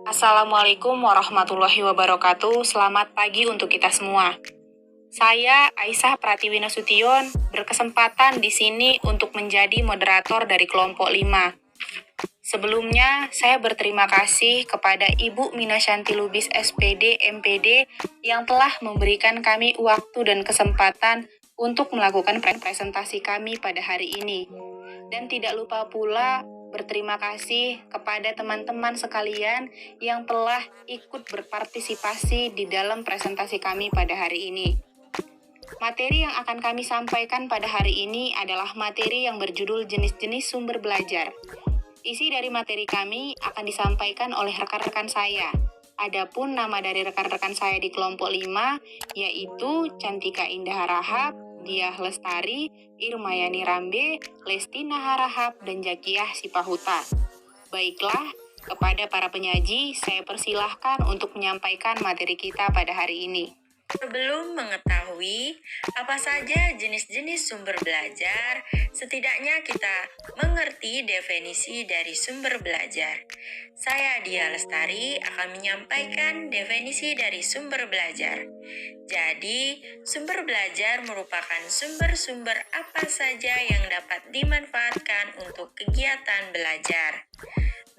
Assalamualaikum warahmatullahi wabarakatuh. Selamat pagi untuk kita semua. Saya Aisyah Pratiwi Nasution berkesempatan di sini untuk menjadi moderator dari kelompok 5. Sebelumnya, saya berterima kasih kepada Ibu Minasyanti Lubis SPD MPD yang telah memberikan kami waktu dan kesempatan untuk melakukan presentasi kami pada hari ini. Dan tidak lupa pula berterima kasih kepada teman-teman sekalian yang telah ikut berpartisipasi di dalam presentasi kami pada hari ini. Materi yang akan kami sampaikan pada hari ini adalah materi yang berjudul jenis-jenis sumber belajar. Isi dari materi kami akan disampaikan oleh rekan-rekan saya. Adapun nama dari rekan-rekan saya di kelompok 5 yaitu Cantika Indah Harahap, Diah Lestari, Irmayani Rambe, Lesti Naharahap, dan Jakiyah Sipahuta. Baiklah, kepada para penyaji, saya persilahkan untuk menyampaikan materi kita pada hari ini. Sebelum mengetahui apa saja jenis-jenis sumber belajar, setidaknya kita mengerti definisi dari sumber belajar. Saya Diah Lestari akan menyampaikan definisi dari sumber belajar. Jadi, sumber belajar merupakan sumber-sumber apa saja yang dapat dimanfaatkan untuk kegiatan belajar.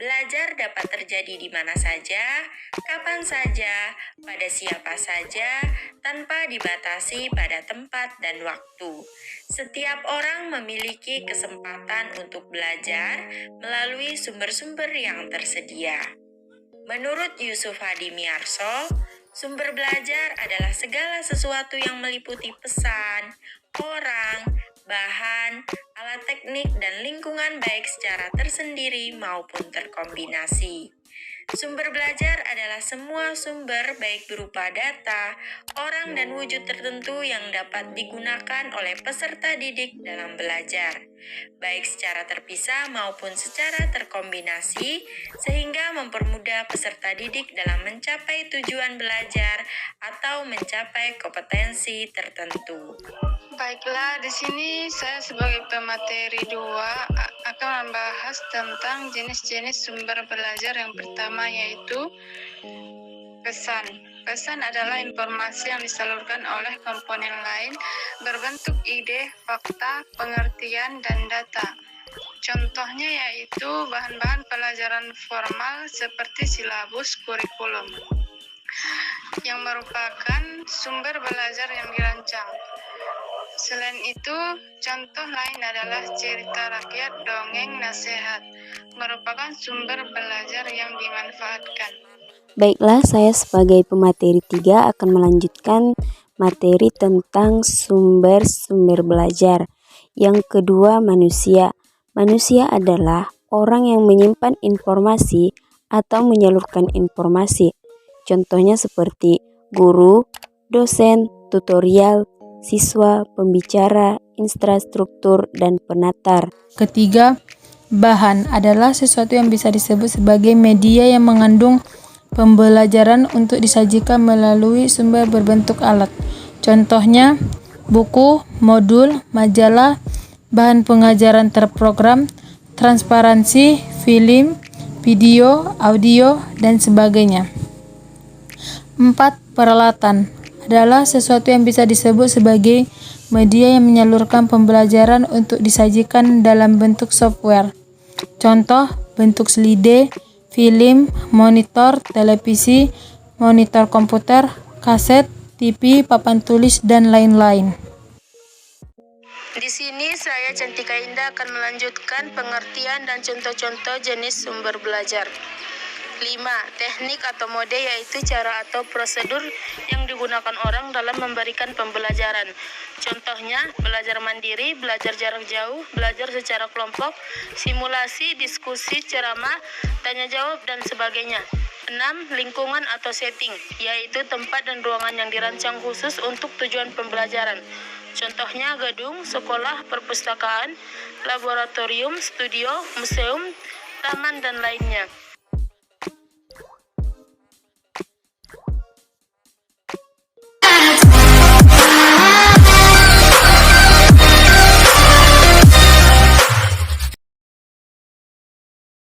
Belajar dapat terjadi di mana saja, kapan saja, pada siapa saja, tanpa dibatasi pada tempat dan waktu. Setiap orang memiliki kesempatan untuk belajar melalui sumber-sumber yang tersedia. Menurut Yusuf Hadi Miarso, sumber belajar adalah segala sesuatu yang meliputi pesan, orang, bahan, alat teknik, dan lingkungan baik secara tersendiri maupun terkombinasi. Sumber belajar adalah semua sumber baik berupa data, orang, dan wujud tertentu yang dapat digunakan oleh peserta didik dalam belajar, baik secara terpisah maupun secara terkombinasi, sehingga mempermudah peserta didik dalam mencapai tujuan belajar atau mencapai kompetensi tertentu. Baiklah, di sini saya sebagai pemateri 2 akan membahas tentang jenis-jenis sumber belajar. Yang pertama yaitu pesan. Pesan adalah informasi yang disalurkan oleh komponen lain berbentuk ide, fakta, pengertian, dan data. Contohnya yaitu bahan-bahan pelajaran formal seperti silabus kurikulum yang merupakan sumber belajar yang dirancang. Selain itu, contoh lain adalah cerita rakyat, dongeng, nasihat, merupakan sumber belajar yang dimanfaatkan. Baiklah, saya sebagai pemateri 3 akan melanjutkan materi tentang sumber-sumber belajar. Yang kedua, manusia. Manusia adalah orang yang menyimpan informasi atau menyalurkan informasi. Contohnya seperti guru, dosen, tutorial, siswa, pembicara, infrastruktur, dan penatar. Ketiga, bahan adalah sesuatu yang bisa disebut sebagai media yang mengandung pembelajaran untuk disajikan melalui sumber berbentuk alat. Contohnya, buku, modul, majalah, bahan pengajaran terprogram, transparansi, film, video, audio, dan sebagainya. 4. Peralatan adalah sesuatu yang bisa disebut sebagai media yang menyalurkan pembelajaran untuk disajikan dalam bentuk software. Contoh, bentuk slide, film, monitor, televisi, monitor komputer, kaset, TV, papan tulis, dan lain-lain. Di sini saya Cantika Indah akan melanjutkan pengertian dan contoh-contoh jenis sumber belajar. 5. Teknik atau mode yaitu cara atau prosedur yang digunakan orang dalam memberikan pembelajaran. Contohnya, belajar mandiri, belajar jarak jauh, belajar secara kelompok, simulasi, diskusi, ceramah, tanya jawab, dan sebagainya. 6. Lingkungan atau setting, yaitu tempat dan ruangan yang dirancang khusus untuk tujuan pembelajaran. Contohnya gedung, sekolah, perpustakaan, laboratorium, studio, museum, taman, dan lainnya.